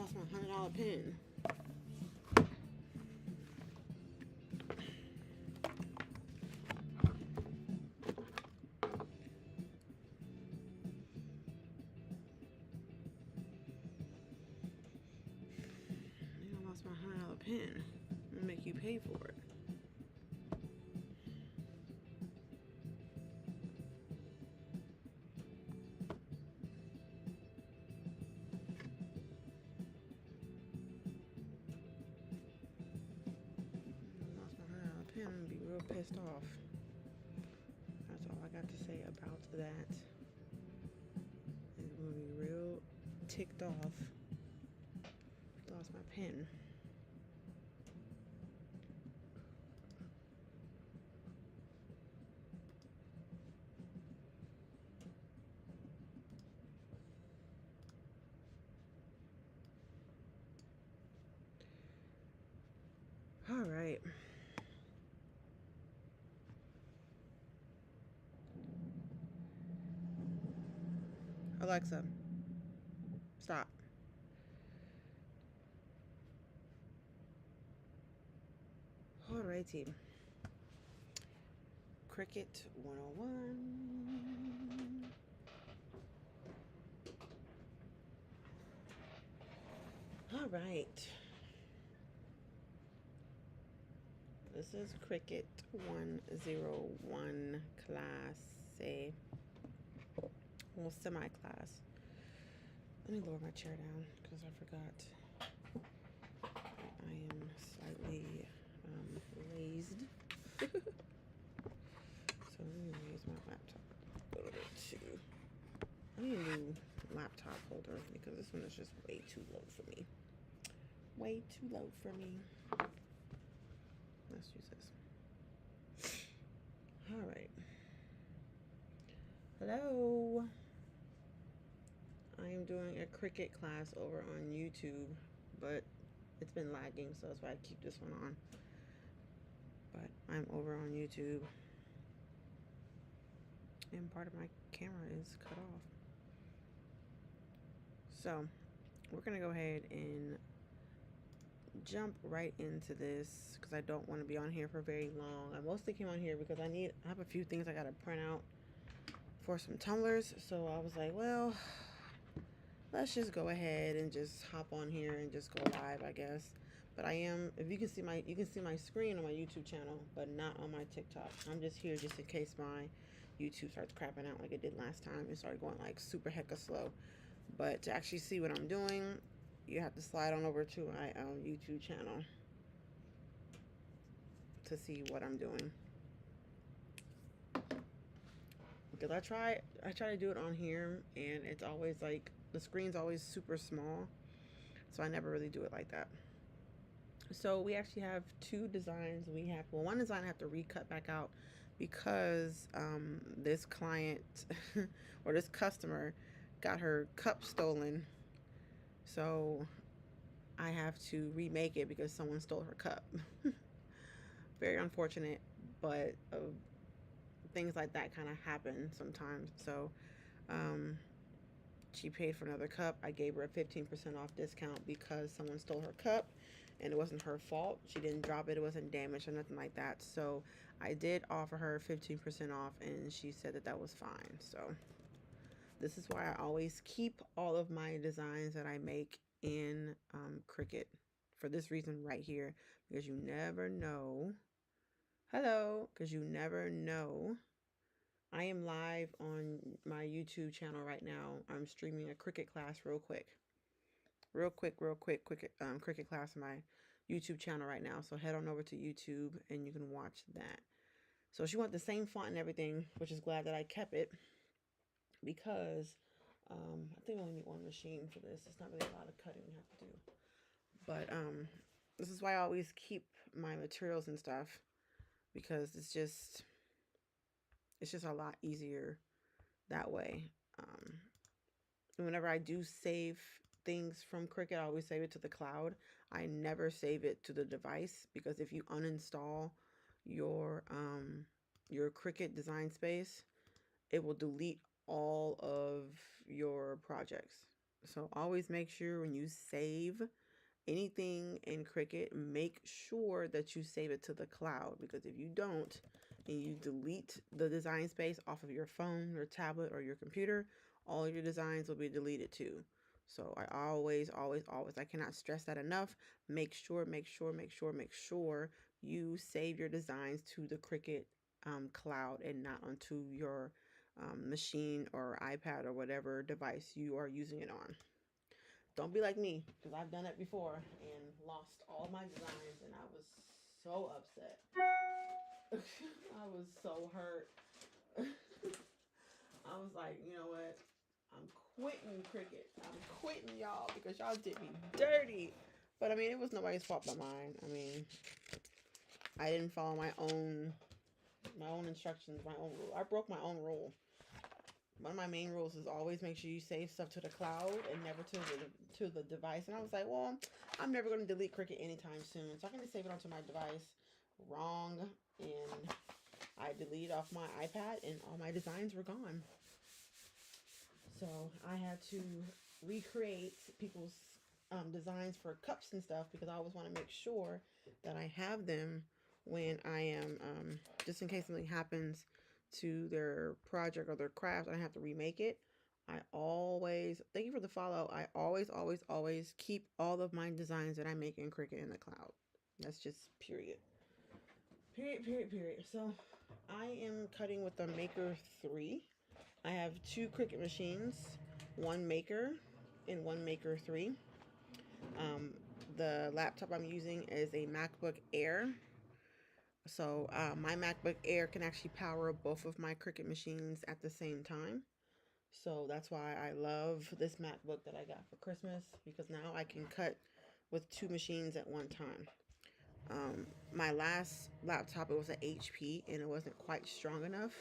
lost my $100 pen. I lost my $100 pen. I'm gonna make you pay for it. I'm gonna be real pissed off. That's all I got to say about that. I'm gonna be real ticked off. Lost my pen. All right. Alexa, stop. Alrighty. Cricut 101. All right. This is Cricut 101 class A. Well, semi-class. Let me lower my chair down because I forgot. I am slightly raised. So let me raise my laptop a little bit too. I need a new laptop holder because this one is just way too low for me. Way too low for me. Let's use this. All right. Hello. I am doing a Cricut class over on YouTube, but it's been lagging, so that's why I keep this one on. But I'm over on YouTube, and part of my camera is cut off. So we're gonna go ahead and jump right into this because I don't want to be on here for very long. I mostly came on here because I have a few things I gotta print out for some tumblers. So I was like, well, let's just go ahead and just hop on here and just go live, I guess. But I am, if you can see my screen on my YouTube channel, but not on my TikTok. I'm just here just in case my YouTube starts crapping out like it did last time. It started going like super hecka slow. But to actually see what I'm doing, you have to slide on over to my YouTube channel to see what I'm doing. Because I try to do it on here, and it's always like the screen's always super small, so I never really do it like that. So we actually have two designs. We have, well, one design I have to recut back out because this client or this customer got her cup stolen. So I have to remake it because someone stole her cup. Very unfortunate, but things like that kind of happen sometimes. So she paid for another cup. I gave her a 15% off discount because someone stole her cup and it wasn't her fault. She didn't drop it. It wasn't damaged or nothing like that. So I did offer her 15% off and she said that that was fine. So this is why I always keep all of my designs that I make in Cricut for this reason right here, because you never know. Hello, because you never know. I am live on my YouTube channel right now. I'm streaming a Cricut class real quick. Cricut class on my YouTube channel right now. So head on over to YouTube and you can watch that. So she wanted the same font and everything, which is glad that I kept it because I think I only need one machine for this. It's not really a lot of cutting you have to do. But this is why I always keep my materials and stuff, because it's just a lot easier that way. Whenever I do save things from Cricut, I always save it to the cloud. I never save it to the device, because if you uninstall your Cricut design space, it will delete all of your projects. So always make sure when you save anything in Cricut, make sure that you save it to the cloud, because if you don't and you delete the design space off of your phone, your tablet, or your computer, all of your designs will be deleted too. So I always, always, always, I cannot stress that enough. Make sure, make sure, make sure, make sure you save your designs to the Cricut cloud and not onto your machine or iPad or whatever device you are using it on. Don't be like me, because I've done it before and lost all my designs, and I was so upset. I was so hurt. I was like, you know what? I'm quitting Cricut. I'm quitting y'all because y'all did me dirty. But I mean, it was nobody's fault but mine. I mean, I didn't follow my own instructions, my own rule. I broke my own rule. One of my main rules is always make sure you save stuff to the cloud and never to the device. And I was like, well, I'm never going to delete Cricut anytime soon, so I'm going to save it onto my device. Wrong. And I deleted off my iPad, and all my designs were gone. So I had to recreate people's designs for cups and stuff, because I always want to make sure that I have them when I am just in case something happens to their project or their craft and I have to remake it. I always, thank you for the follow. I always, always, always keep all of my designs that I make in Cricut in the cloud. That's just period. Period, period, period. So I am cutting with the Maker 3. I have two Cricut machines, one Maker and one Maker 3. Um, the laptop I'm using is a MacBook Air. So my MacBook Air can actually power both of my Cricut machines at the same time. So that's why I love this MacBook that I got for Christmas, because now I can cut with two machines at one time. My last laptop, it was an HP, and it wasn't quite strong enough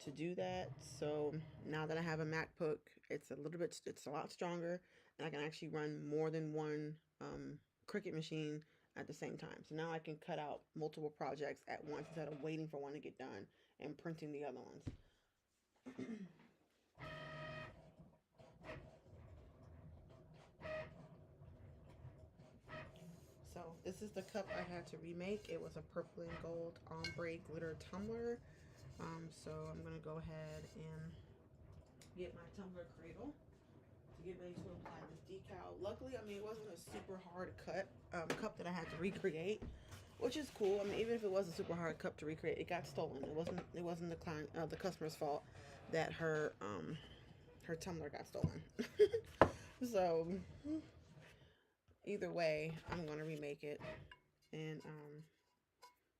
to do that. So now that I have a MacBook, it's a lot stronger, and I can actually run more than one Cricut machine at the same time. So now I can cut out multiple projects at once instead of waiting for one to get done and printing the other ones. So this is the cup I had to remake. It was a purple and gold ombre glitter tumbler. So I'm gonna go ahead and get my tumbler cradle to get ready to apply this decal. Luckily, I mean, it wasn't a super hard cup that I had to recreate, which is cool. I mean, even if it was a super hard cup to recreate, it got stolen. It wasn't the customer's fault that her tumbler got stolen. So either way, I'm gonna remake it and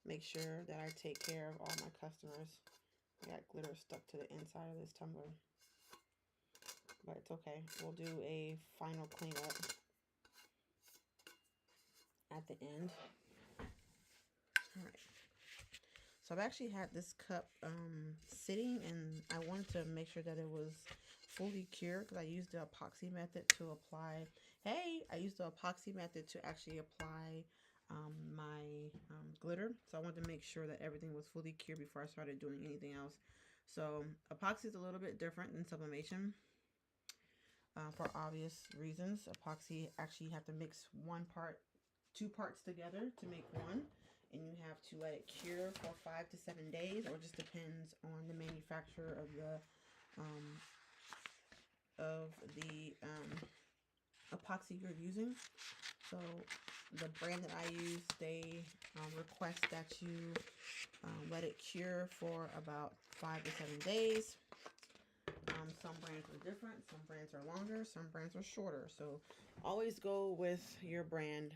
make sure that I take care of all my customers. I got glitter stuck to the inside of this tumbler, but it's okay. We'll do a final cleanup at the end. All right. So I've actually had this cup sitting, and I wanted to make sure that it was fully cured because I used the epoxy method to apply. I used the epoxy method to actually apply my glitter. So I wanted to make sure that everything was fully cured before I started doing anything else. So epoxy is a little bit different than sublimation for obvious reasons. Epoxy actually you have to mix two parts together to make one, and you have to let it cure for 5 to 7 days, or it just depends on the manufacturer of the epoxy you're using. So the brand that I use, they request that you let it cure for about 5 to 7 days. Some brands are different, some brands are longer, some brands are shorter. So always go with your brand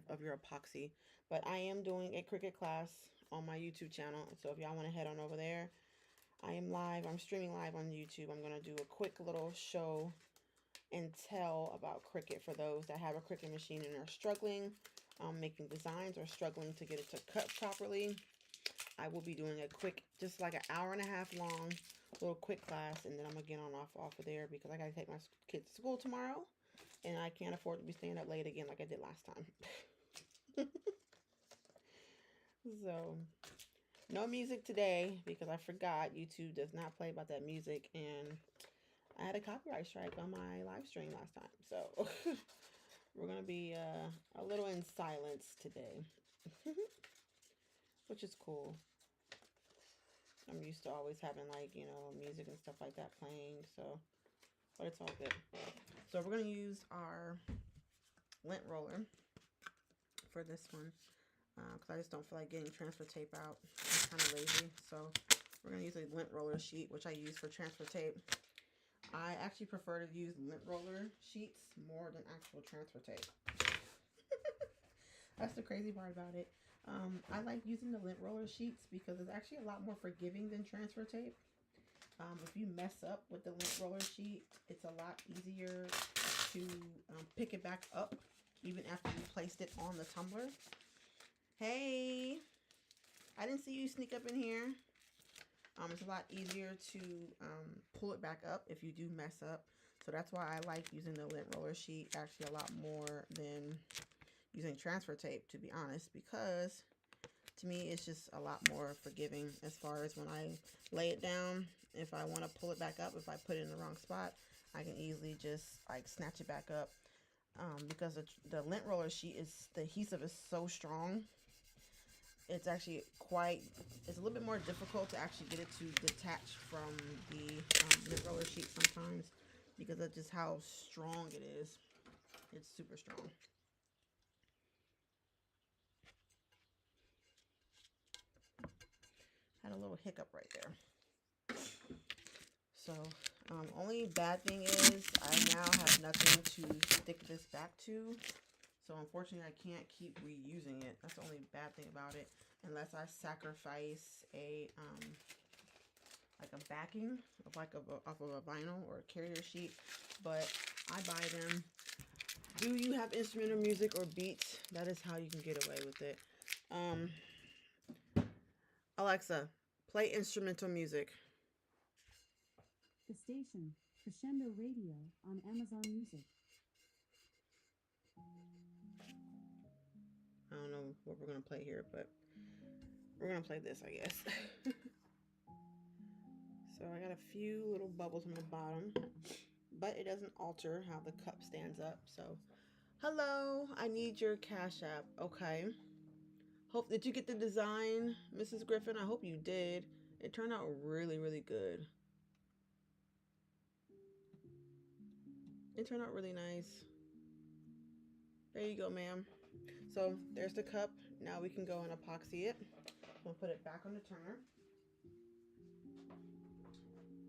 of your epoxy. But I am doing a Cricut class on my YouTube channel. So if y'all want to head on over there, I'm streaming live on YouTube. I'm going to do a quick little show and tell about Cricut for those that have a Cricut machine and are struggling making designs or struggling to get it to cut properly. I will be doing a quick, just like an hour and a half long little quick class, and then I'm gonna get off of there because I gotta take my kids to school tomorrow, and I can't afford to be staying up late again like I did last time. So no music today because I forgot YouTube does not play about that music, and I had a copyright strike on my live stream last time, so we're gonna be a little in silence today, which is cool. I'm used to always having like, you know, music and stuff like that playing, so, but it's all good. So we're gonna use our lint roller for this one because I just don't feel like getting transfer tape out. I'm kind of lazy, so we're gonna use a lint roller sheet, which I use for transfer tape. I actually prefer to use lint roller sheets more than actual transfer tape. That's the crazy part about it. I like using the lint roller sheets because it's actually a lot more forgiving than transfer tape. If you mess up with the lint roller sheet, it's a lot easier to pick it back up even after you placed it on the tumbler. Hey, I didn't see you sneak up in here. It's a lot easier to pull it back up if you do mess up. So that's why I like using the lint roller sheet actually a lot more than using transfer tape, to be honest, because to me it's just a lot more forgiving as far as when I lay it down. If I want to pull it back up, if I put it in the wrong spot, I can easily just like snatch it back up. Because the lint roller sheet is, the adhesive is so strong, it's actually it's a little bit more difficult to actually get it to detach from the lint roller sheet sometimes because of just how strong it is. It's super strong. Had a little hiccup right there. So, only bad thing is I now have nothing to stick this back to. So unfortunately, I can't keep reusing it. That's the only bad thing about it, unless I sacrifice a like a backing of like off of a vinyl or a carrier sheet. But I buy them. Do you have instrumental music or beats? That is how you can get away with it. Alexa, play instrumental music. The station, Crescendo Radio on Amazon Music. I don't know what we're going to play here, but we're going to play this, I guess. So I got a few little bubbles on the bottom, but it doesn't alter how the cup stands up. So, hello, I need your Cash App. Okay. Did you get the design, Mrs. Griffin? I hope you did. It turned out really, really good. It turned out really nice. There you go, ma'am. So there's the cup. Now we can go and epoxy it. We'll put it back on the turner.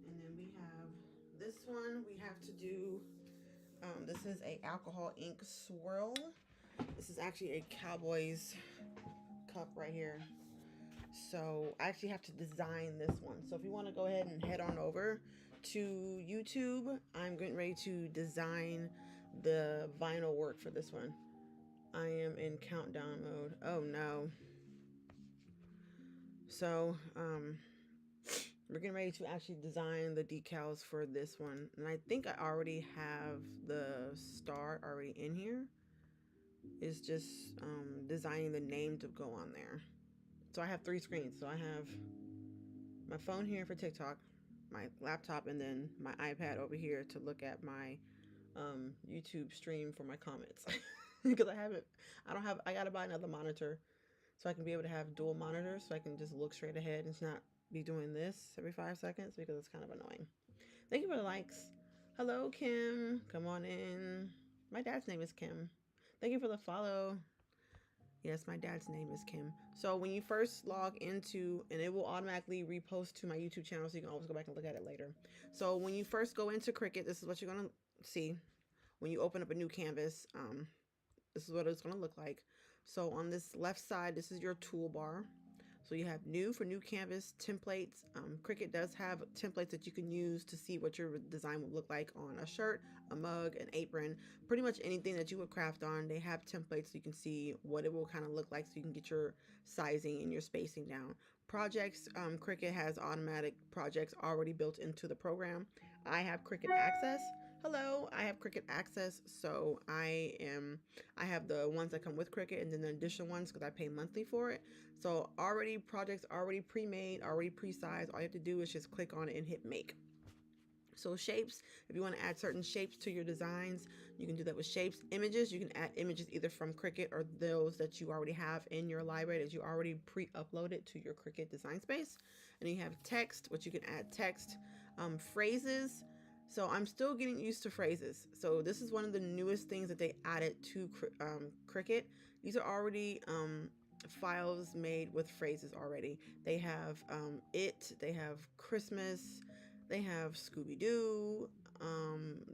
And then we have this one. We have to do, this is a alcohol ink swirl. This is actually a Cowboys cup right here. So I actually have to design this one. So if you want to go ahead and head on over to YouTube, I'm getting ready to design the vinyl work for this one. I am in countdown mode. Oh no. So we're getting ready to actually design the decals for this one. And I think I already have the star already in here. It's just designing the name to go on there. So I have 3 screens. So I have my phone here for TikTok, my laptop, and then my iPad over here to look at my YouTube stream for my comments. Because I gotta buy another monitor so I can be able to have dual monitors so I can just look straight ahead and not be doing this every 5 seconds because it's kind of annoying. Thank you for the likes. Hello, Kim. Come on in. My dad's name is Kim. Thank you for the follow. Yes, my dad's name is Kim. So when you first log into, and it will automatically repost to my YouTube channel, so you can always go back and look at it later. So when you first go into Cricut, this is what you're going to see. When you open up a new canvas, this is what it's going to look like. So on this left side, this is your toolbar. So you have new for new canvas, templates. Cricut does have templates that you can use to see what your design would look like on a shirt, a mug, an apron, pretty much anything that you would craft on. They have templates so you can see what it will kind of look like so you can get your sizing and your spacing down. Projects, Cricut has automatic projects already built into the program. I have Cricut Access. Hello, I have Cricut Access, so I have the ones that come with Cricut and then the additional ones because I pay monthly for it. So projects already pre-made, already pre-sized. All you have to do is just click on it and hit make. So shapes, if you want to add certain shapes to your designs, you can do that with shapes. Images, you can add images either from Cricut or those that you already have in your library that you already pre-uploaded to your Cricut design space. And you have text, which you can add text, phrases. So I'm still getting used to phrases. So this is one of the newest things that they added to Cricut. These are already files made with phrases already. They have they have Christmas, they have Scooby Doo.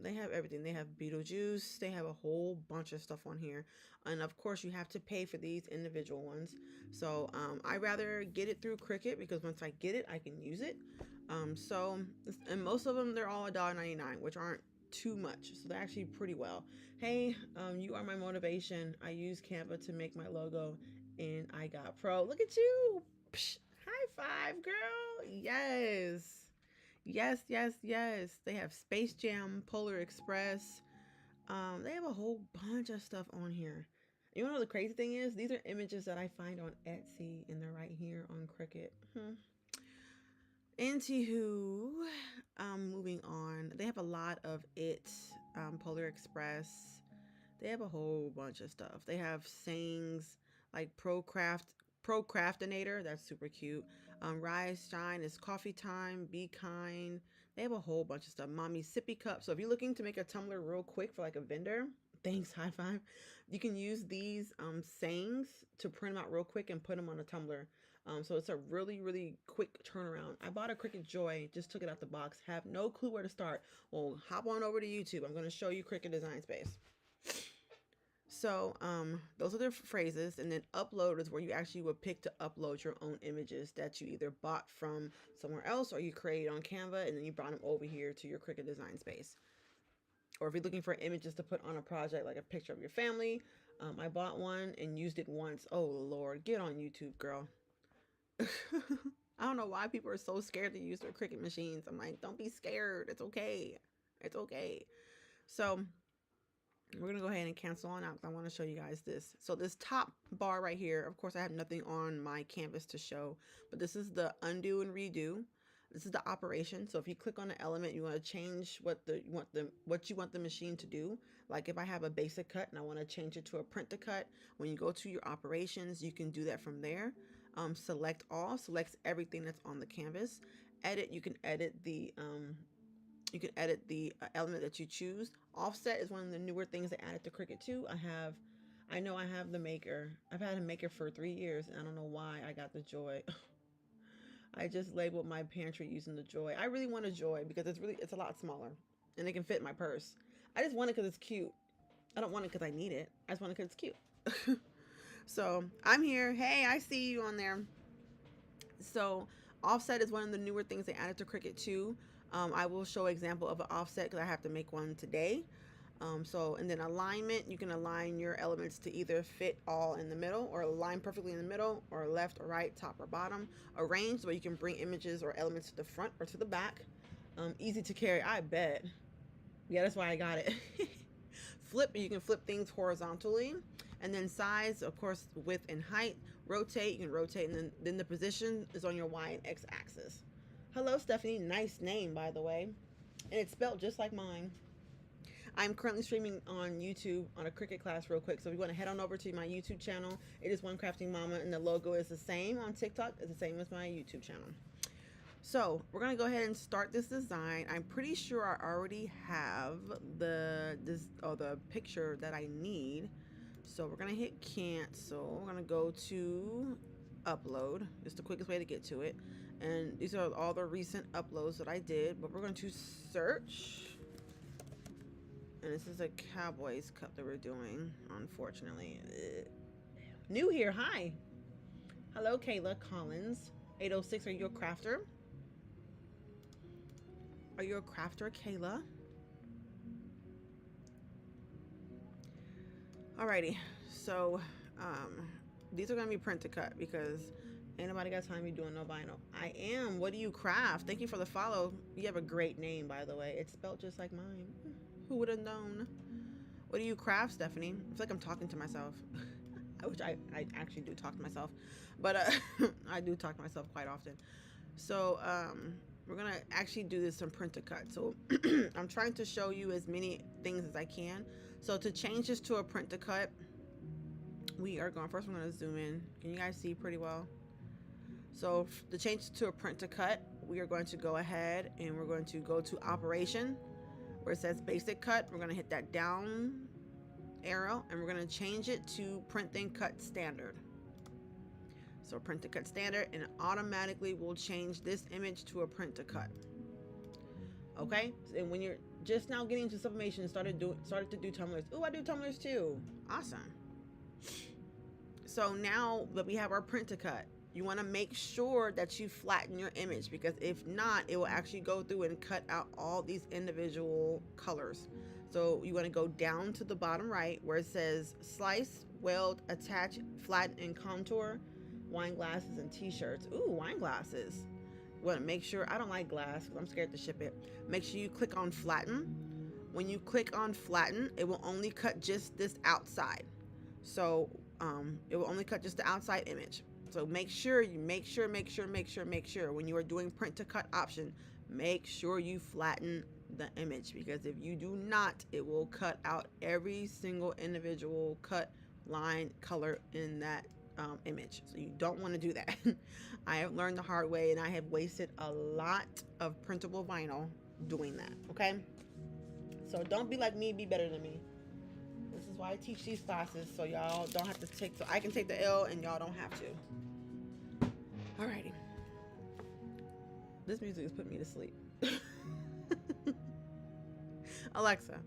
They have everything. They have Beetlejuice. They have a whole bunch of stuff on here, and of course, you have to pay for these individual ones. So I rather get it through Cricut because once I get it, I can use it. So and most of them they're all $1.99, which aren't too much. So they're actually pretty well. Hey, you are my motivation. I use Canva to make my logo, and I got pro. Look at you. Psh, high five, girl. Yes. Yes, yes, yes. They have Space Jam, Polar Express. They have a whole bunch of stuff on here. You know what the crazy thing is? These are images that I find on Etsy, and they're right here on Cricut. Anywho, moving on. They have a lot of Polar Express. They have a whole bunch of stuff. They have sayings like Procrastinator. That's super cute. Rise, shine, it's coffee time. Be kind. They have a whole bunch of stuff. Mommy sippy cup. So if you're looking to make a tumbler real quick for like a vendor, thanks, high five. You can use these sayings to print them out real quick and put them on a tumbler. So it's a really, really quick turnaround. I bought a Cricut Joy, just took it out the box, have no clue where to start. Well, hop on over to YouTube. I'm going to show you Cricut Design Space. So those are the phrases, and then upload is where you actually would pick to upload your own images that you either bought from somewhere else or you created on Canva, and then you brought them over here to your Cricut Design Space. Or if you're looking for images to put on a project, like a picture of your family, I bought one and used it once. Oh Lord, get on YouTube, girl. I don't know why people are so scared to use their Cricut machines. I'm like, don't be scared. It's okay. It's okay. So we're gonna go ahead and cancel on out because I want to show you guys this. So this top bar right here, of course I have nothing on my canvas to show, but this is the undo and redo. This is the operation. So if you click on the element, you want to change what you want the machine to do. Like if I have a basic cut and I want to change it to a print to cut, when you go to your operations, you can do that from there. Select all, selects everything that's on the canvas. Edit, you can edit the element that you choose. Offset is one of the newer things they added to Cricut too. I know I have the maker. I've had a maker for 3 years, and I don't know why I got the Joy. I just labeled my pantry using the Joy. I really want a Joy because it's a lot smaller, and it can fit in my purse. I just want it because it's cute. I don't want it because I need it. I just want it because it's cute. So I'm here. Hey, I see you on there. So offset is one of the newer things they added to Cricut too. I will show an example of an offset because I have to make one today. And then alignment, you can align your elements to either fit all in the middle or align perfectly in the middle or left or right, top or bottom. Arrange, where you can bring images or elements to the front or to the back. Easy to carry, I bet. Yeah, that's why I got it. Flip, you can flip things horizontally. And then size, of course, width and height. Rotate, you can rotate, and then the position is on your Y and X axis. Hello, Stephanie. Nice name, by the way. And it's spelled just like mine. I'm currently streaming on YouTube on a Cricut class real quick. So if you want to head on over to my YouTube channel, it is One Crafting Mama, and the logo is the same on TikTok. It's the same as my YouTube channel. So we're going to go ahead and start this design. I'm pretty sure I already have the picture that I need. So we're going to hit cancel. We're going to go to upload. It's the quickest way to get to it. And these are all the recent uploads that I did. But we're going to search. And this is a Cowboys cup that we're doing, unfortunately. New here. Hi. Hello, Kayla Collins. 806, are you a crafter? Are you a crafter, Kayla? Alrighty, so these are gonna be print to cut because ain't nobody got time to be doing no vinyl. I am. What do you craft? Thank you for the follow. You have a great name, by the way. It's spelled just like mine. Who would have known? What do you craft, Stephanie? I feel like I'm talking to myself. Which I actually do talk to myself, but I do talk to myself quite often. So we're gonna actually do this in print to cut. So I'm trying to show you as many things as I can. So to change this to a print to cut, we are going, first we're gonna zoom in. Can you guys see pretty well? So to change to a print to cut, we are going to go ahead and we're going to go to operation where it says basic cut. We're gonna hit that down arrow and we're gonna change it to print then cut standard. So print to cut standard, and it automatically will change this image to a print to cut. Okay, and when you're just now getting into sublimation and started to do tumblers. Oh, I do tumblers too. Awesome. So now that we have our print to cut, you want to make sure that you flatten your image, because if not, it will actually go through and cut out all these individual colors. So you want to go down to the bottom right where it says slice, weld, attach, flatten, and contour. Wine glasses and t-shirts. Ooh, wine glasses. Want to make sure, I don't like glass because I'm scared to ship it. Make sure you click on flatten. When you click on flatten, it will only cut just this outside. So it will only cut just the outside image. So make sure when you are doing print to cut option, make sure you flatten the image, because if you do not, it will cut out every single individual cut, line, color in that image. So you don't want to do that. I have learned the hard way, and I have wasted a lot of printable vinyl doing that. Okay, so don't be like me, be better than me. This is why I teach these classes, so y'all don't have to take, so I can take the L and y'all don't have to. Alrighty, this music is putting me to sleep. Alexa,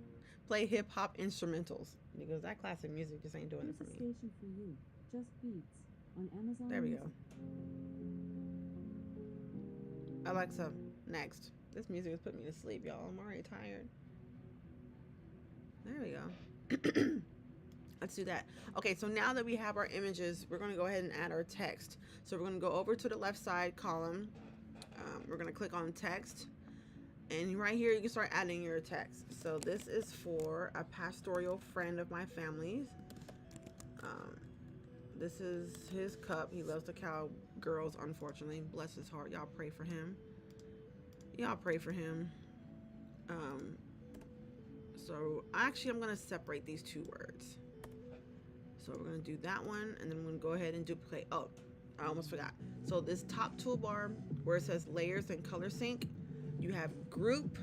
play hip-hop instrumentals, because that classic music just ain't doing it for me. Station for you. Just Beats on Amazon. There we Music. go. Alexa, next. This music is putting me to sleep, y'all. I'm already tired. There we go. Let's do that. Okay, so now that we have our images, we're going to go ahead and add our text. So we're going to go over to the left side column. We're going to click on text. And right here, you can start adding your text. So this is for a pastoral friend of my family's. This is his cup. He loves the cowgirls, unfortunately. Bless his heart. Y'all pray for him. Y'all pray for him. So actually, I'm going to separate these two words. So we're going to do that one, and then I'm going to go ahead and duplicate. Oh, I almost forgot. So this top toolbar where it says layers and color sync, you have group,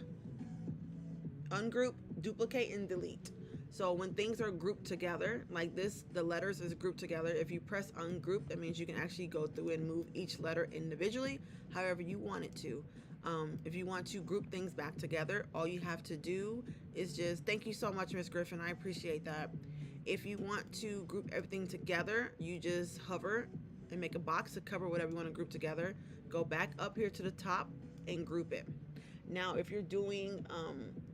ungroup, duplicate, and delete. So when things are grouped together like this, the letters is grouped together. If you press ungroup, that means you can actually go through and move each letter individually however you want it to. If you want to group things back together, all you have to do is just, thank you so much, Miss Griffin, I appreciate that. If you want to group everything together, you just hover and make a box to cover whatever you want to group together. Go back up here to the top and group it. Now, if you're doing,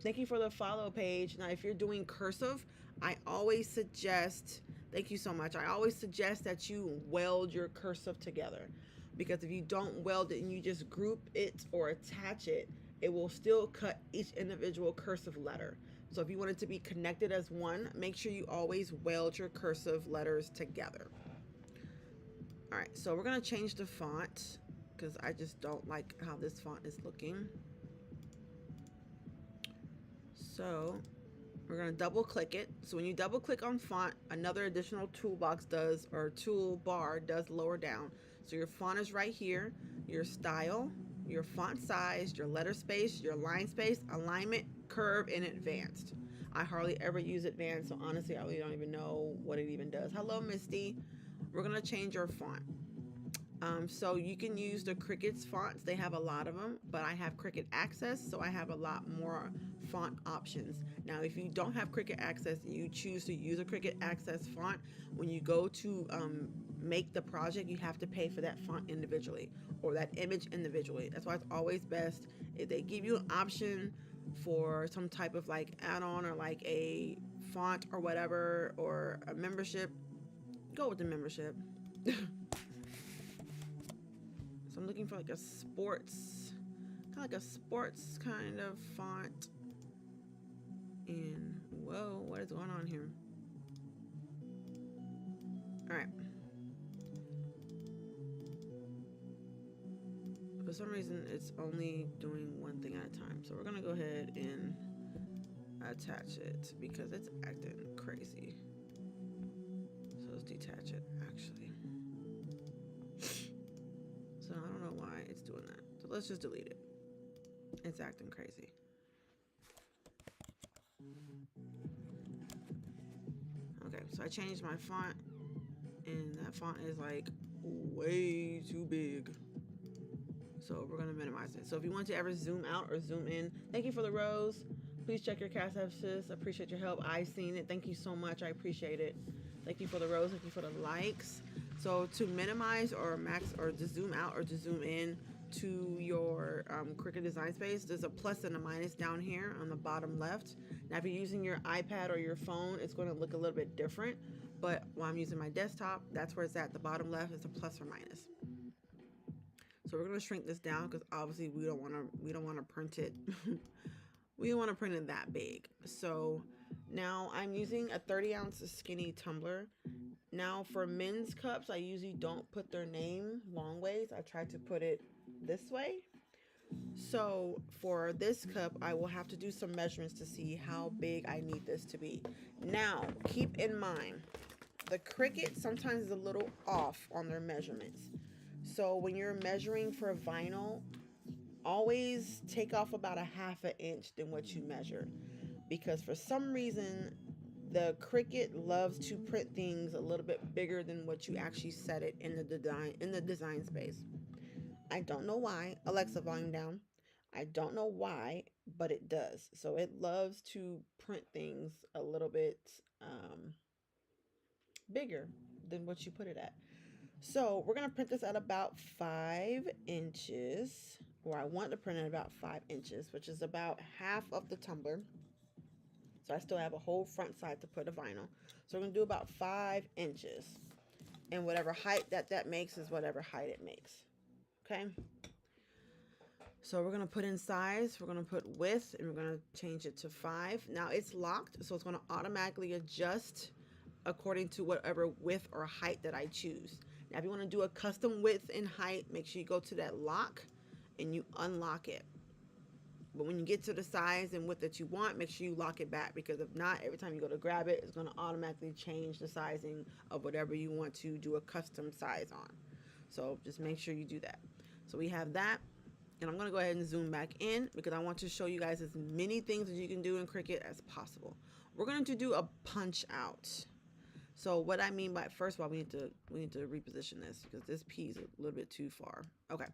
thank you for the follow page. Now, if you're doing cursive, I always suggest, thank you so much. I always suggest that you weld your cursive together, because if you don't weld it and you just group it or attach it, it will still cut each individual cursive letter. So if you want it to be connected as one, make sure you always weld your cursive letters together. All right, so we're gonna change the font because I just don't like how this font is looking. So we're going to double click it. So when you double click on font, another additional toolbox does, or toolbar does lower down. So your font is right here, your style, your font size, your letter space, your line space, alignment, curve, and advanced. I hardly ever use advanced, so honestly, I really don't even know what it even does. Hello, Misty. We're going to change your font. So you can use the Cricut's fonts. They have a lot of them, but I have Cricut Access, so I have a lot more font options. Now, if you don't have Cricut Access and you choose to use a Cricut Access font, when you go to make the project, you have to pay for that font individually or that image individually. That's why it's always best if they give you an option for some type of like add-on or like a font or whatever, or a membership, go with the membership. So I'm looking for like a sports, kind of font. And whoa, what is going on here? All right. for some reason it's only doing one thing at a time. So we're gonna go ahead and attach it because it's acting crazy. So let's detach it actually. So I don't know why it's doing that. So let's just delete it. It's acting crazy. Okay, so I changed my font, and that font is like way too big. So we're gonna minimize it. So if you want to ever zoom out or zoom in, thank you for the rose. Please check your Cash App, sis. Appreciate your help. I've seen it. Thank you so much. I appreciate it. Thank you for the rose. Thank you for the likes. So to minimize or max or to zoom out or to zoom in to your Cricut design space, there's a plus and a minus down here on the bottom left. Now if you're using your iPad or your phone, it's going to look a little bit different. But while I'm using my desktop, that's where it's at. The bottom left is a plus or minus. So we're going to shrink this down because obviously we don't want to print it. We don't want to print it that big. So now I'm using a 30-ounce skinny tumbler. Now for men's cups, I usually don't put their name long ways. I try to put it this way. So for this cup, I will have to do some measurements to see how big I need this to be. Now, keep in mind, the Cricut sometimes is a little off on their measurements. So when you're measuring for vinyl, always take off about a ½ inch than what you measured, because for some reason the Cricut loves to print things a little bit bigger than what you actually set it in the design space. I don't know why. Alexa, volume down. I don't know why, but it does. So it loves to print things a little bit bigger than what you put it at. So we're going to print this at about 5 inches, or I want to print it about 5 inches, which is about half of the tumbler. So I still have a whole front side to put a vinyl. So we're going to do about 5 inches. And whatever height that makes is whatever height it makes. Okay? So we're going to put in size, we're going to put width, and we're going to change it to 5. Now it's locked, so it's going to automatically adjust according to whatever width or height that I choose. Now, if you want to do a custom width and height, make sure you go to that lock and you unlock it. But when you get to the size and width that you want, make sure you lock it back, because if not, every time you go to grab it, it's going to automatically change the sizing of whatever you want to do a custom size on. So just make sure you do that. So we have that, and I'm going to go ahead and zoom back in because I want to show you guys as many things that you can do in Cricut as possible. We're going to do a punch out. So what I mean by, first of all, we need to reposition this because this P is a little bit too far. Okay.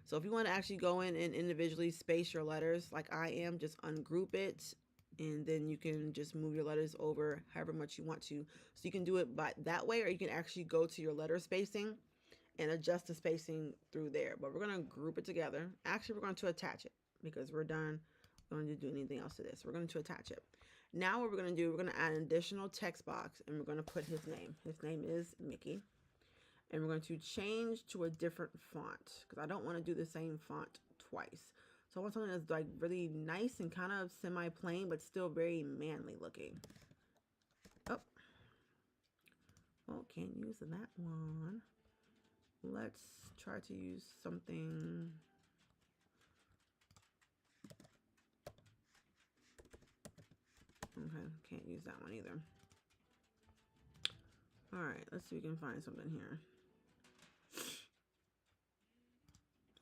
So if you want to actually go in and individually space your letters like I am, just ungroup it, and then you can just move your letters over however much you want to. So you can do it by that way, or you can actually go to your letter spacing and adjust the spacing through there. But we're going to group it together. Actually, we're going to attach it because we're done going to do anything else to this. We're going to attach it. Now what we're going to do, we're going to add an additional text box, and we're going to put his name. His name is Mickey. And we're going to change to a different font because I don't want to do the same font twice. So I want something that's like really nice and kind of semi-plain, but still very manly looking. Oh. Well, can't use that one. Let's try to use something. Okay, can't use that one either. All right, let's see if we can find something here.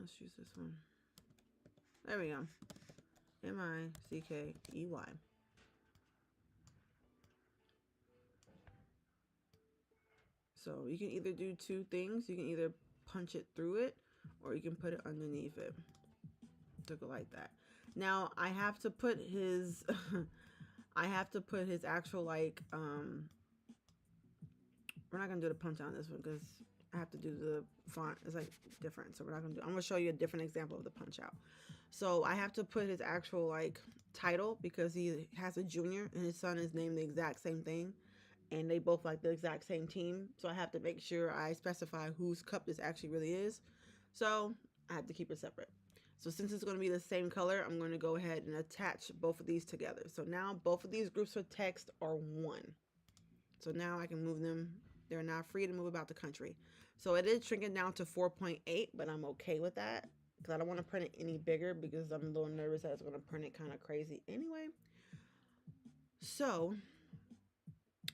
Let's use this one. There we go. M-I-C-K-E-Y. So you can either do two things. You can either punch it through it, or you can put it underneath it to go like that. Now I have to put his I have to put his actual, like, we're not gonna do the punch on this one because I have to do the font. It's like different, so we're not gonna do. I'm gonna show you a different example of the punch out. So I have to put his actual, like, title because he has a junior and his son is named the exact same thing, and they both like the exact same team. So I have to make sure I specify whose cup this actually really is. So I have to keep it separate. So since it's going to be the same color, I'm going to go ahead and attach both of these together. So now both of these groups of text are one. So now I can move them. They're now free to move about the country. So it is shrinking down to 4.8, but I'm okay with that because I don't want to print it any bigger because I'm a little nervous that it's going to print it kind of crazy anyway. So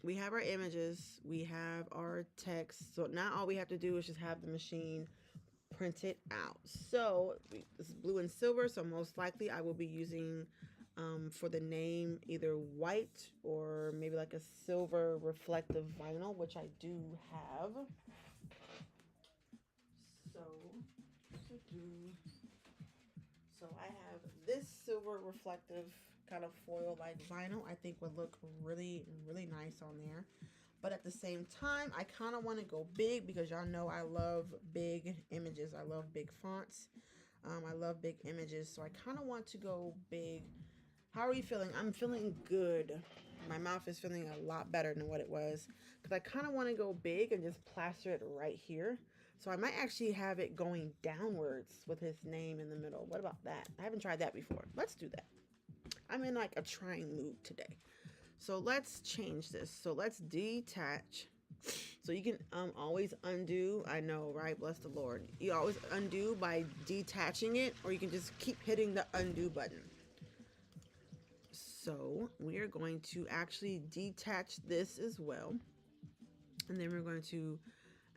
we have our images, we have our text. So now all we have to do is just have the machine print it out. So this is blue and silver, so most likely I will be using for the name either white or maybe like a silver reflective vinyl, which I do have. So, so I have this silver reflective kind of foil like vinyl. I think would look really, really nice on there. But at the same time, I kind of want to go big because y'all know I love big images. I love big fonts. I love big images. So I kind of want to go big. How are you feeling? I'm feeling good. My mouth is feeling a lot better than what it was. Because I kind of want to go big and just plaster it right here. So I might actually have it going downwards with his name in the middle. What about that? I haven't tried that before. Let's do that. I'm in like a trying mood today. So let's change this. So let's detach. So you can always undo. I know, right? Bless the Lord. You always undo by detaching it, or you can just keep hitting the undo button. So we are going to actually detach this as well. And then we're going to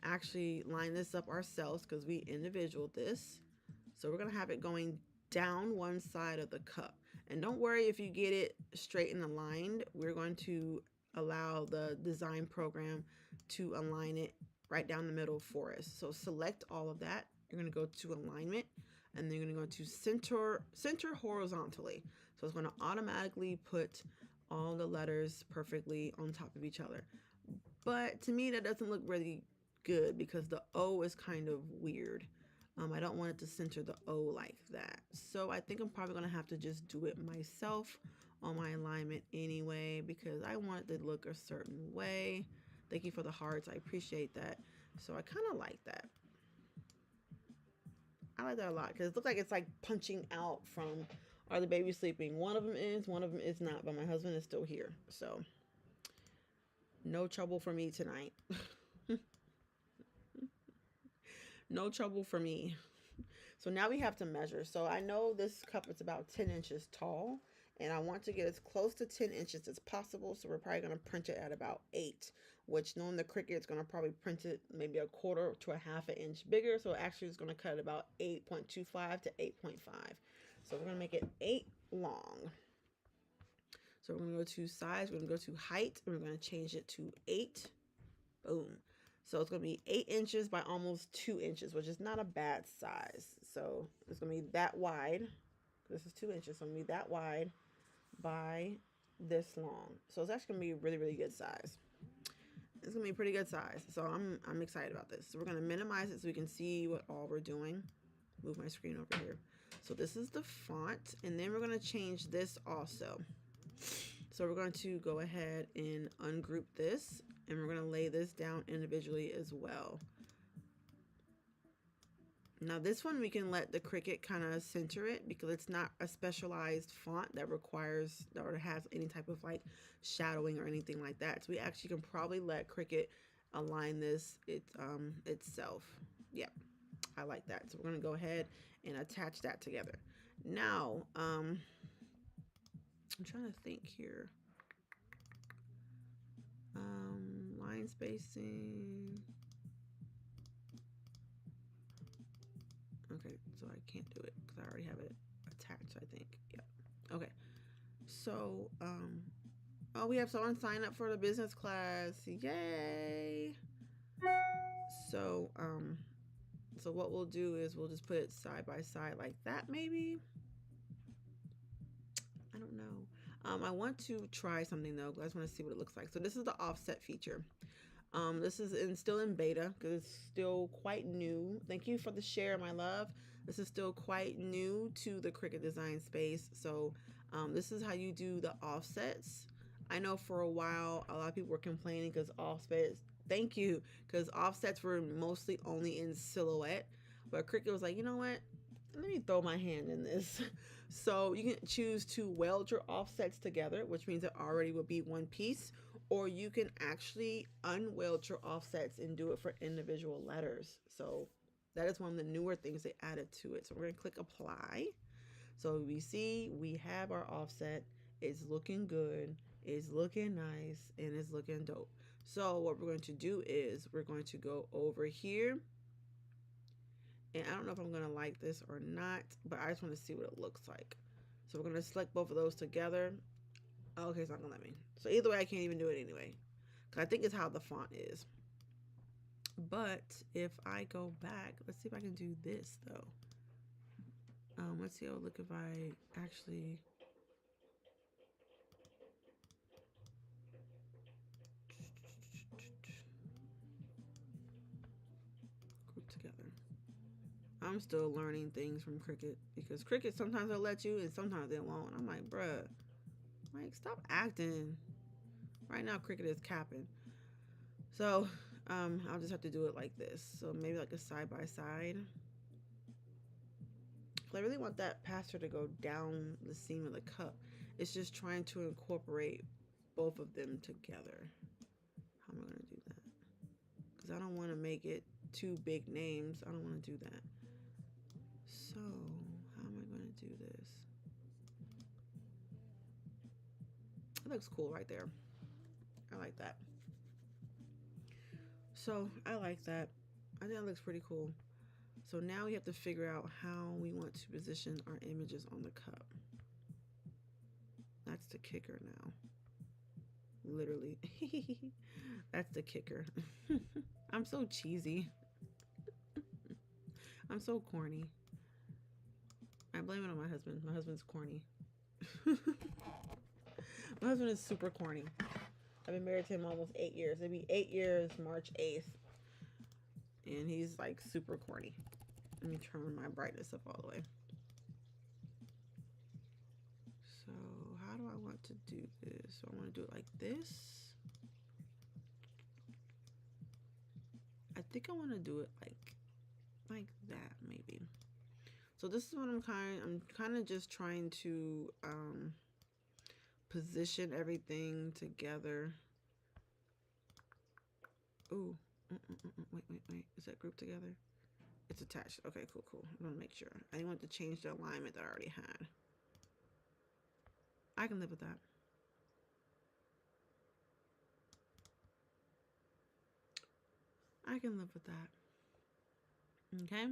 actually line this up ourselves because we individual this. So we're going to have it going down one side of the cup. And don't worry if you get it straight and aligned. We're going to allow the design program to align it right down the middle for us. So select all of that. You're going to go to alignment, and then you're going to go to center horizontally. So it's going to automatically put all the letters perfectly on top of each other. But to me, that doesn't look really good because the O is kind of weird. I don't want it to center the O like that. So I think I'm probably going to have to just do it myself on my alignment anyway because I want it to look a certain way. Thank you for the hearts. I appreciate that. So I kind of like that. I like that a lot because it looks like it's like punching out from Are the Babies Sleeping? One of them is not, but my husband is still here. So no trouble for me tonight. No trouble for me. So now we have to measure. So I know this cup is about 10 inches tall, and I want to get as close to 10 inches as possible. So we're probably going to print it at about 8, which knowing the Cricut, it's going to probably print it maybe a quarter to a half an inch bigger. So actually it's going to cut it about 8.25 to 8.5. So we're going to make it 8 long. So we're going to go to size, we're going to go to height, and we're going to change it to 8. Boom. So it's going to be 8 inches by almost 2 inches, which is not a bad size. So it's going to be that wide. This is 2 inches. So it's going to be that wide by this long. So it's actually going to be a really, really good size. It's going to be a pretty good size. So I'm excited about this. So we're going to minimize it so we can see what all we're doing. Move my screen over here. So this is the font. And then we're going to change this also. So we're going to go ahead and ungroup this, and we're going to lay this down individually as well. Now this one we can let the Cricut kind of center it because it's not a specialized font that requires or has any type of like shadowing or anything like that. So we actually can probably let Cricut align this itself. Yeah, I like that. So we're going to go ahead and attach that together. Now, I'm trying to think here. Line spacing. Okay, so I can't do it because I already have it attached, I think. Yeah. Okay. So, oh, we have someone sign up for the business class. Yay! So, so what we'll do is we'll just put it side by side like that, maybe. I don't know. I want to try something though. I just want to see what it looks like. So this is the offset feature. This is still in beta because it's still quite new. Thank you for the share, my love. This is still quite new to the Cricut design space. So this is how you do the offsets. I know for a while a lot of people were complaining because offsets. Thank you, because offsets were mostly only in silhouette. But Cricut was like, you know what? Let me throw my hand in this. So you can choose to weld your offsets together, which means it already would be one piece, or you can actually unweld your offsets and do it for individual letters. So That is one of the newer things they added to it. So we're going to click apply. So we see we have our offset. It's looking good. It's looking nice. And it's looking dope. So what we're going to do is we're going to go over here. And I don't know if I'm going to like this or not, but I just want to see what it looks like. So we're going to select both of those together. Oh, okay, it's not going to let me. So either way, I can't even do it anyway. Because I think it's how the font is. But if I go back, let's see if I can do this though. Let's see how it look if I actually group together. I'm still learning things from Cricut because Cricut sometimes they'll let you and sometimes they won't. I'm like, bruh, like stop acting. Right now Cricut is capping. So I'll just have to do it like this. So maybe like a side by side. I really want that pastor to go down the seam of the cup. It's just trying to incorporate both of them together. How am I going to do that? Because I don't want to make it two big names. I don't want to do that. So how am I going to do this? It looks cool right there. I like that. So I like that. I think that looks pretty cool. So now we have to figure out how we want to position our images on the cup. That's the kicker now. Literally. That's the kicker. I'm so cheesy. I'm so corny. I blame it on my husband. My husband's corny. My husband is super corny. I've been married to him almost 8 years. It'll be 8 years March 8th. And he's like super corny. Let me turn my brightness up all the way. So how do I want to do this? So I want to do it like this. I think I want to do it like that maybe. So this is what I'm kind of just trying to position everything together. Ooh, wait. Is that grouped together? It's attached. Okay, cool. I'm gonna make sure. I didn't want to change the alignment that I already had. I can live with that. I can live with that. Okay.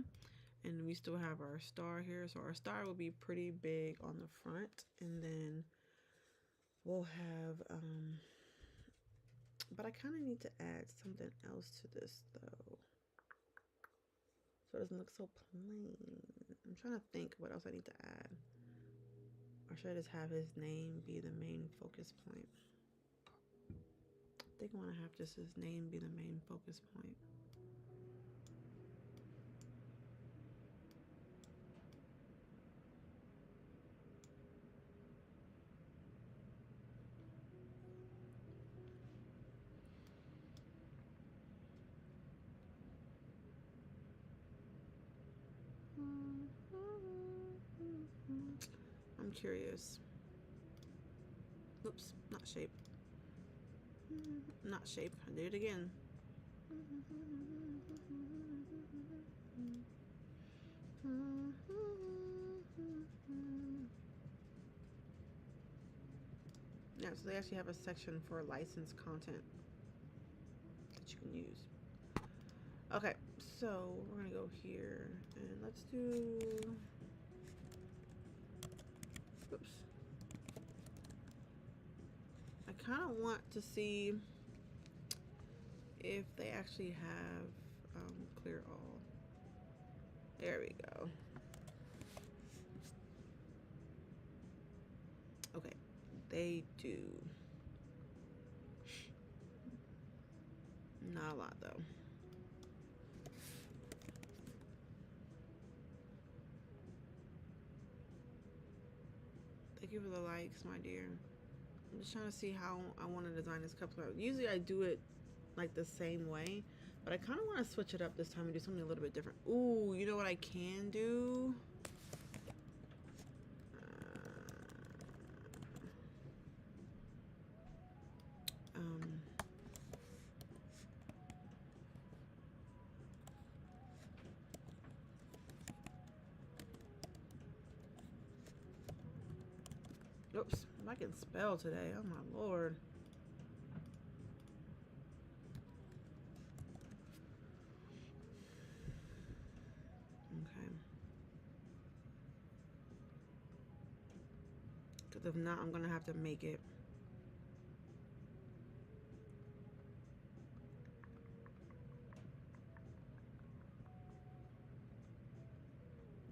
And we still have our star here. So our star will be pretty big on the front. And then we'll have, but I kind of need to add something else to this though. So it doesn't look so plain. I'm trying to think what else I need to add. Or should I just have his name be the main focus point? I think I want to have just his name be the main focus point. I'm curious. Oops, not shape. Not shape. I did it again. Yeah, so they actually have a section for licensed content that you can use. Okay, so we're gonna go here and let's do, oops. I kind of want to see if they actually have clear all. There we go. Okay, they do. Not a lot though. Thank you for the likes, my dear. I'm just trying to see how I want to design this cup. Usually I do it like the same way, but I kind of want to switch it up this time and do something a little bit different. Ooh, you know what I can do? Oops, I can spell today. Oh my lord. Okay. Because if not, I'm going to have to make it.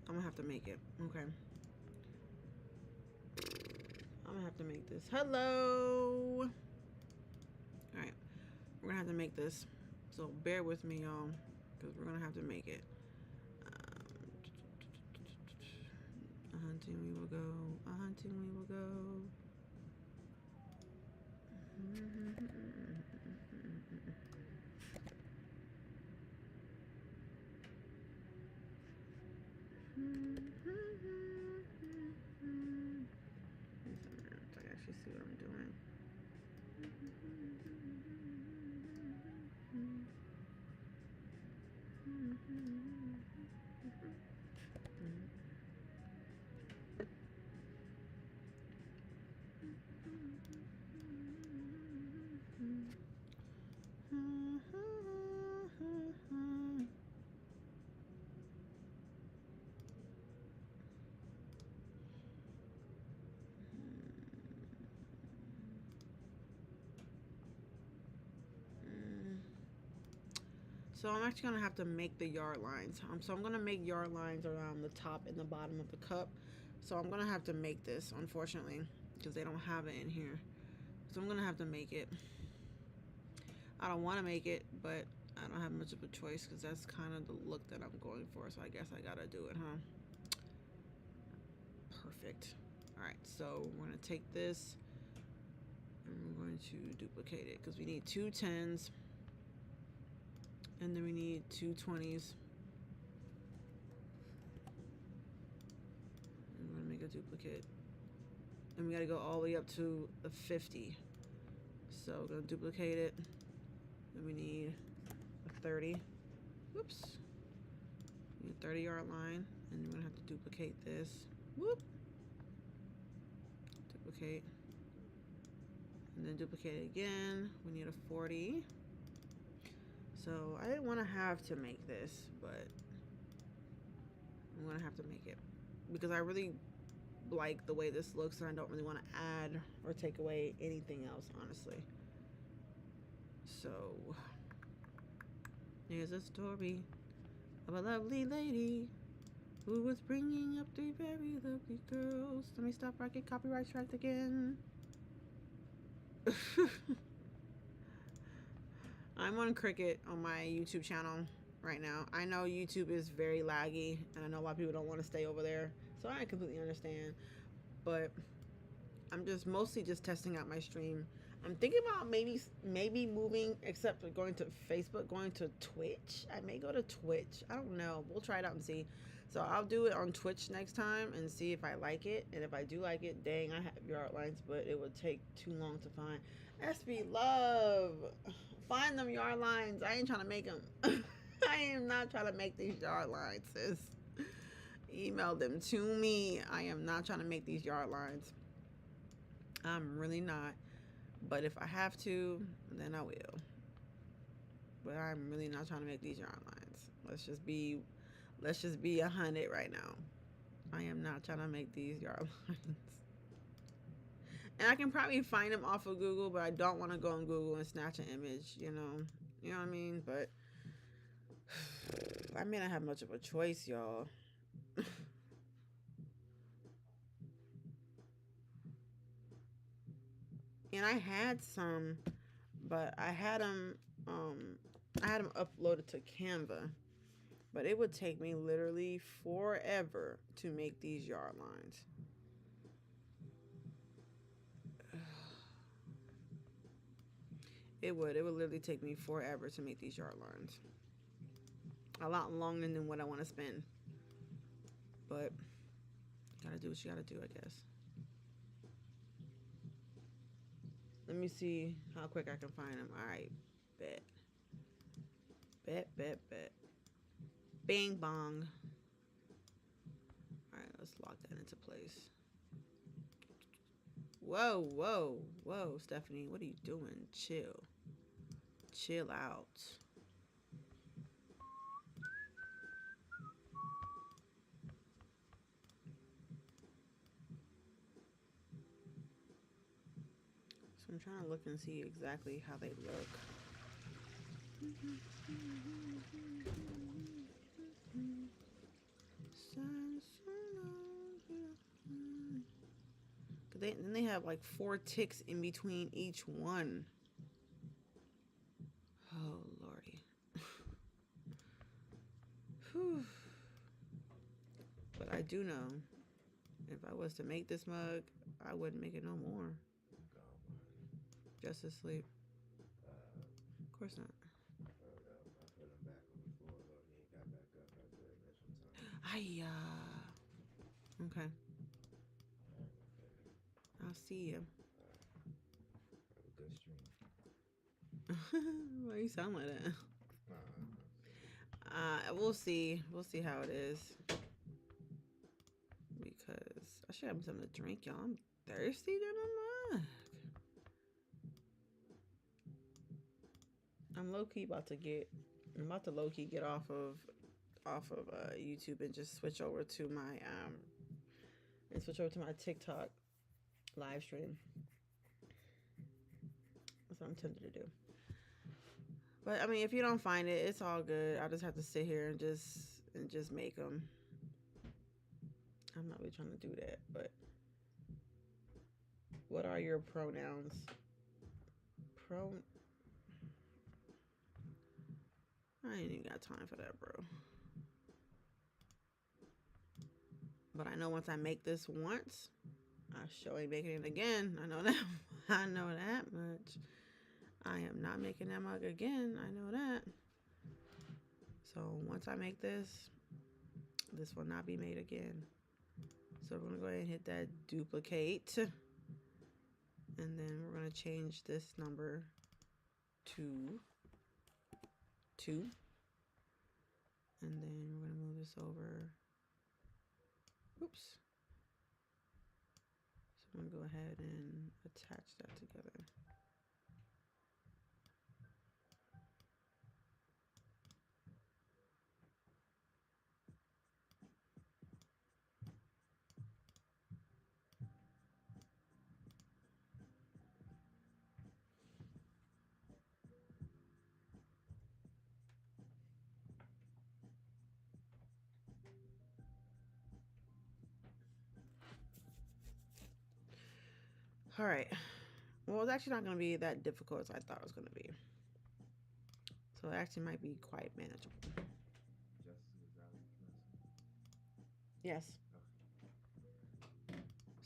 I'm going to have to make it. Okay. I'm going to have to make this. Hello. All right. We're going to have to make this. So bear with me, y'all. Because we're going to have to make it. A-hunting we will go. A-hunting we will go. I actually see what I'm doing. So I'm actually going to have to make the yard lines. So I'm going to make yard lines around the top and the bottom of the cup. So I'm going to have to make this, unfortunately, because they don't have it in here. So I'm going to have to make it. I don't want to make it, but I don't have much of a choice because that's kind of the look that I'm going for. So I guess I got to do it, huh? Perfect. All right, so we're going to take this and we're going to duplicate it because we need 2 10s. And then we need 2 20s. I'm gonna make a duplicate. And we gotta go all the way up to the 50. So we're gonna duplicate it. Then we need a 30. Whoops. We need a 30-yard line. And we're gonna have to duplicate this. Whoop. Duplicate. And then duplicate it again. We need a 40. So I didn't want to have to make this, but I'm going to have to make it because I really like the way this looks and I don't really want to add or take away anything else, honestly. So here's a story of a lovely lady who was bringing up 3 very lovely girls. Let me stop right, get copyright striked again. I'm on Cricut on my YouTube channel right now. I know YouTube is very laggy, and I know a lot of people don't want to stay over there, so I completely understand. But I'm just mostly just testing out my stream. I'm thinking about maybe moving, except for going to Facebook, going to Twitch. I may go to Twitch. I don't know. We'll try it out and see. So I'll do it on Twitch next time and see if I like it. And if I do like it, dang, I have your outlines, but it would take too long to find. SB Love. Find them yard lines. I ain't trying to make them. I am not trying to make these yard lines, sis. Email them to me. I am not trying to make these yard lines. I'm really not. But if I have to, then I will. But I'm really not trying to make these yard lines. Let's just be 100 right now. I am not trying to make these yard lines. And I can probably find them off of Google, but I don't want to go on Google and snatch an image, you know what I mean? But I may not have much of a choice, y'all. And I had some, but I had them uploaded to Canva. But it would take me literally forever to make these yard lines. It would literally take me forever to make these yard lines. A lot longer than what I want to spend. But gotta do what you gotta do, I guess. Let me see how quick I can find them. Alright, bet. Bing bong. Alright, let's lock that into place. Whoa, whoa, whoa, Stephanie, what are you doing? Chill. Chill out. So I'm trying to look and see exactly how they look. Then they have like 4 ticks in between each one. Oh lordy. Whew. But I do know if I was to make this mug, I wouldn't make it no more. Just to sleep. Of course not. Hiya. Okay. I'll see you. Why you sound like that? We'll see. We'll see how it is. Because I should have something to drink, y'all. I'm thirsty than a mug. I'm low-key about to low-key get off of YouTube and just switch over to my TikTok live stream. That's what I'm tempted to do. But I mean, if you don't find it, it's all good. I'll just have to sit here and just make them. I'm not really trying to do that, but what are your pronouns? I ain't even got time for that, bro. But I know once I make this once, I sure ain't making it again. I know that. I know that much. I am not making that mug again. I know that. So once I make this will not be made again. So we're going to go ahead and hit that duplicate. And then we're going to change this number to 2. And then we're going to move this over. Oops. So I'm going to go ahead and attach that together. All right. Well, it's actually not going to be that difficult as I thought it was going to be. So it actually might be quite manageable. Yes.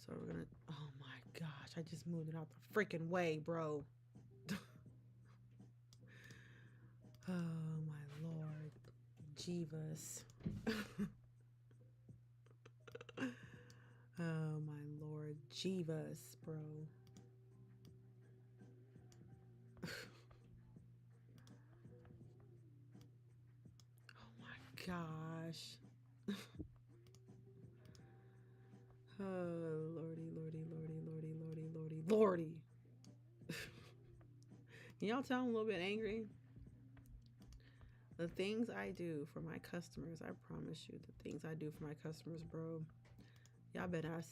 So we're going to... Oh my gosh. I just moved it out the freaking way, bro. Oh my Lord. Jeevus. Oh my Lord. Jeevus, bro. Gosh. Oh, lordy, lordy, lordy, lordy, lordy, lordy, lordy. Can y'all tell I'm a little bit angry? The things I do for my customers, I promise you, the things I do for my customers, bro. Y'all better not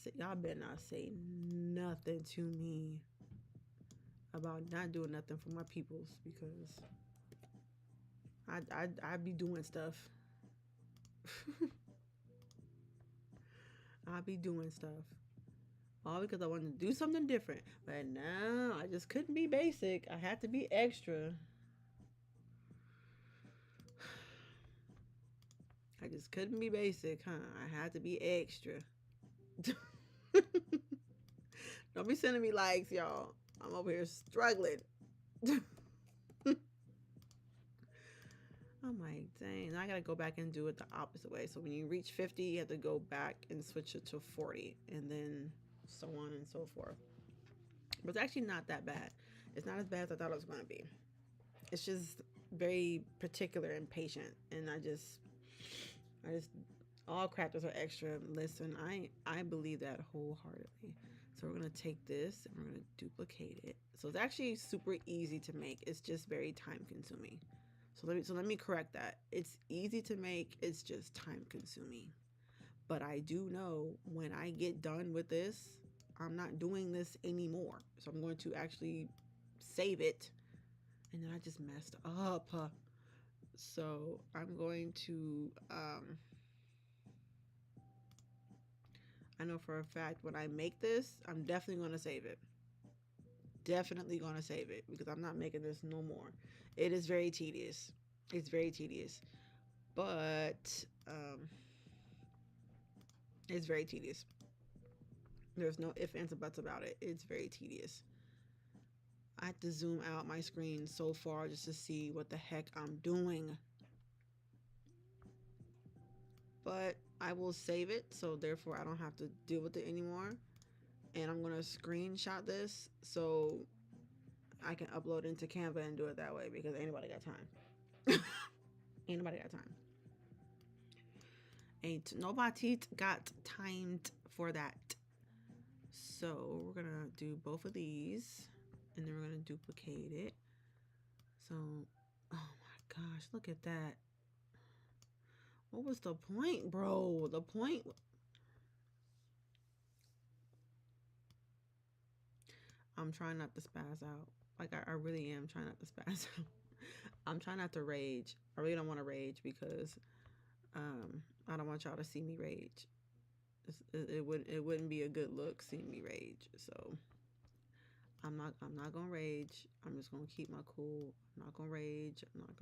say nothing to me about not doing nothing for my peoples, because I be doing stuff. I'll be doing stuff. All because I wanted to do something different. But now I just couldn't be basic. I had to be extra. I just couldn't be basic, huh? I had to be extra. Don't be sending me likes, y'all. I'm over here struggling. I'm like, dang, I gotta go back and do it the opposite way. So when you reach 50, you have to go back and switch it to 40, and then so on and so forth. But it's actually not that bad. It's not as bad as I thought it was going to be. It's just very particular and patient, and I just all crafters are extra. Listen, I believe that wholeheartedly. So we're going to take this and we're going to duplicate it. So it's actually super easy to make. It's just very time consuming. So let me correct that. It's easy to make. It's just time consuming. But I do know when I get done with this, I'm not doing this anymore. So I'm going to actually save it. And then I just messed up. So I'm going to, I know for a fact when I make this, I'm definitely going to save it. Definitely going to save it because I'm not making this no more. It is very tedious. It's very tedious. But it's very tedious. There's no ifs, ands, or buts about it. It's very tedious. I have to zoom out my screen so far just to see what the heck I'm doing. But I will save it, so therefore I don't have to deal with it anymore. And I'm going to screenshot this so I can upload into Canva and do it that way because ain't nobody got time. Ain't nobody got time. Ain't nobody got time for that. So we're going to do both of these and then we're going to duplicate it. So, oh my gosh, look at that. What was the point, bro? The point. I'm trying not to spaz out. Like, I really am trying not to spaz out. I'm trying not to rage. I really don't want to rage because I don't want y'all to see me rage. It wouldn't be a good look seeing me rage. So I'm not gonna rage. I'm just gonna keep my cool. I'm not gonna rage. I'm not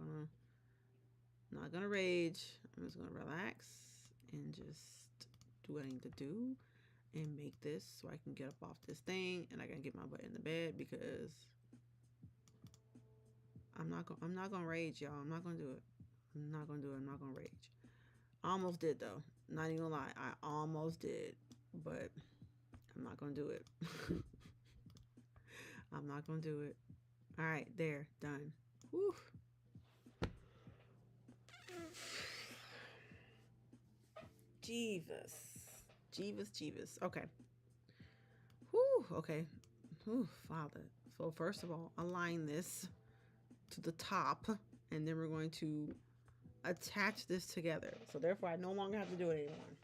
gonna rage. I'm just gonna relax and just do what I need to do and make this so I can get up off this thing and I can get my butt in the bed because I'm not gonna rage, y'all. I'm not gonna do it. I'm not gonna do it. I'm not gonna rage. I almost did though. Not even gonna lie, I almost did, but I'm not gonna do it. I'm not gonna do it. All right, there, done. Whew. Jeeves. Okay. Whew. Okay. Whew, Father. So first of all, align this to the top, and then we're going to attach this together. So therefore, I no longer have to do it anymore.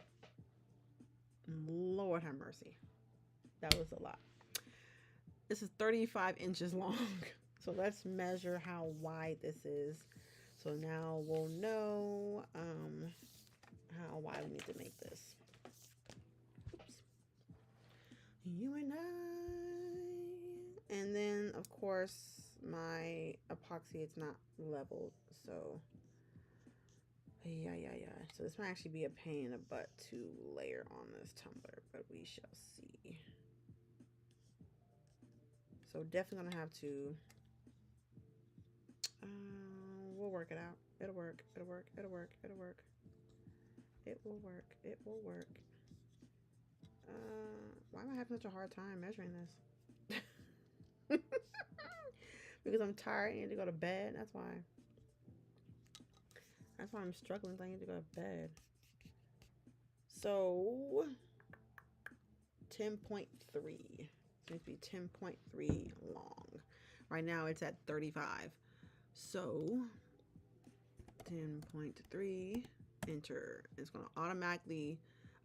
Lord have mercy. That was a lot. This is 35 inches long. So let's measure how wide this is. So now we'll know how wide we need to make this. Oops. You and I. And then, of course, my epoxy is not leveled. So, yeah. So this might actually be a pain in the butt to layer on this tumbler, but we shall see. So definitely going to have to... we'll work it out. It'll work. It will work. Why am I having such a hard time measuring this? Because I'm tired and I need to go to bed. That's why I'm struggling. I need to go to bed. So 10.3. So it needs to be 10.3 long. Right now it's at 35. So 10.3, enter. It's going to automatically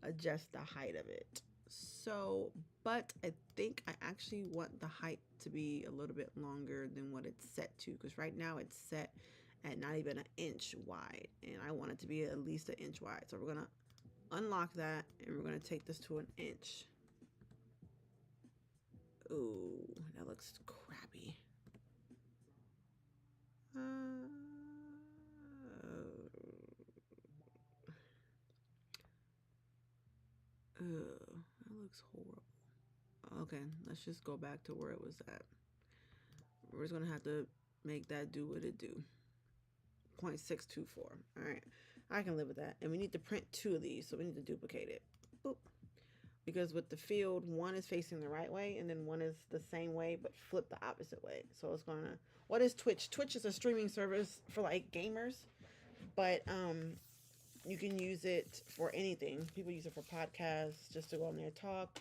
adjust the height of it. So, but I think I actually want the height to be a little bit longer than what it's set to, because right now it's set at not even an inch wide, and I want it to be at least an inch wide. So we're going to unlock that, and we're going to take this to an inch. Ooh, that looks crappy. That looks horrible. Okay, let's just go back to where it was at. We're just gonna have to make that do what it do. 0.624. All right, I can live with that. And we need to print 2 of these, so we need to duplicate it. Boop. Because with the field, one is facing the right way, and then one is the same way, but flip the opposite way. So it's gonna... What is Twitch? Twitch is a streaming service for like gamers, but you can use it for anything. People use it for podcasts, just to go on there and talk.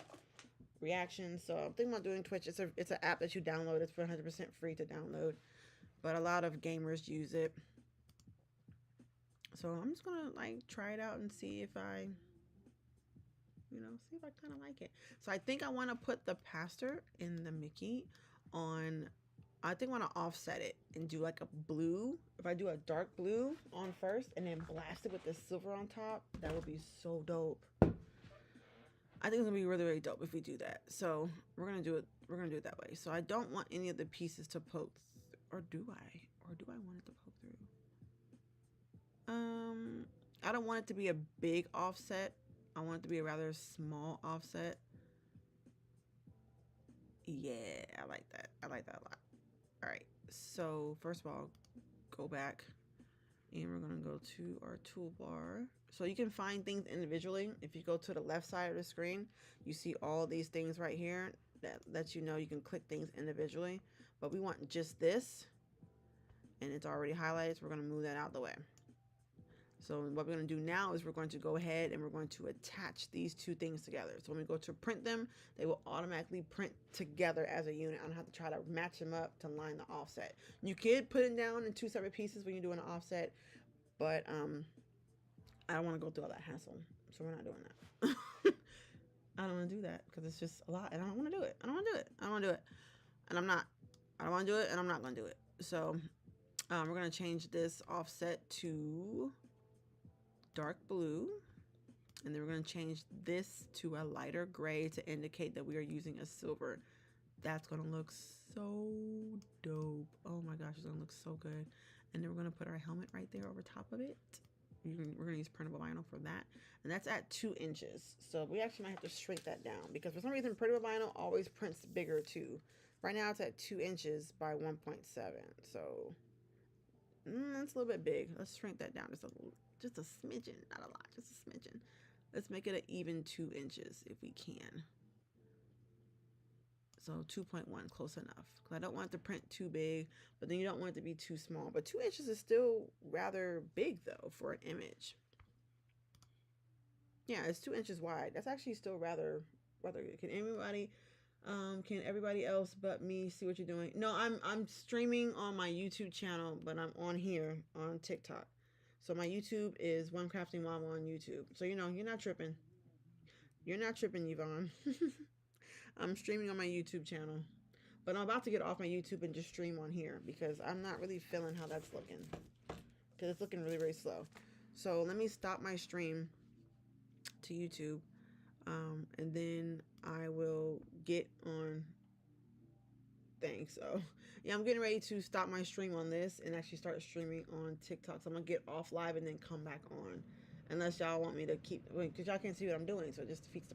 reactions. So I'm thinking about doing Twitch. It's an app that you download. It's for 100% free to download, but a lot of gamers use it. So I'm just gonna like try it out and see if I, see if I kind of like it. So I think I want to put the pastor in the Mickey on. I think I want to offset it and do like a blue. If I do a dark blue on first and then blast it with the silver on top, that would be so dope. I think it's gonna be really, really dope if we do that. So we're gonna do it. We're gonna do it that way. So I don't want any of the pieces to poke, or do I? Or do I want it to poke through? I don't want it to be a big offset. I want it to be a rather small offset. Yeah, I like that. I like that a lot. All right. So first of all, go back, and we're gonna go to our toolbar. So you can find things individually. If you go to the left side of the screen, you see all these things right here that lets you know you can click things individually. But we want just this, and it's already highlighted, so we're gonna move that out of the way. So what we're going to do now is we're going to go ahead and we're going to attach these two things together. So when we go to print them, they will automatically print together as a unit. I don't have to try to match them up to line the offset. You could put it down in two separate pieces when you're doing an offset, but I don't want to go through all that hassle. So we're not doing that. I don't want to do that because it's just a lot and I don't want to do it. I don't want to do it. I don't want to do it. And I'm not. I don't want to do it and I'm not going to do it. So we're going to change this offset to dark blue, and then we're going to change this to a lighter gray to indicate that we are using a silver. That's going to look so dope. Oh my gosh, it's going to look so good. And then we're going to put our helmet right there over top of it. We're going to use printable vinyl for that, and that's at 2 inches. So we actually might have to shrink that down because for some reason printable vinyl always prints bigger too. Right now it's at 2 inches by 1.7, so that's a little bit big. Let's shrink that down just a smidgen, not a lot, just a smidgen. Let's make it an even 2 inches if we can. So 2.1, close enough. Because I don't want it to print too big, but then you don't want it to be too small. But 2 inches is still rather big though for an image. Yeah, it's 2 inches wide. That's actually still rather good. Can everybody else but me see what you're doing? No, I'm streaming on my YouTube channel, but I'm on here on TikTok. So my YouTube is One Crafting Mama on YouTube. So you're not tripping. You're not tripping, Yvonne. I'm streaming on my YouTube channel. But I'm about to get off my YouTube and just stream on here because I'm not really feeling how that's looking. Because it's looking really, really slow. So let me stop my stream to YouTube. And then I will get on thing. So yeah, I'm getting ready to stop my stream on this and actually start streaming on TikTok. So I'm gonna get off live and then come back on, unless y'all want me to keep, because y'all can't see what I'm doing, so it just defeats the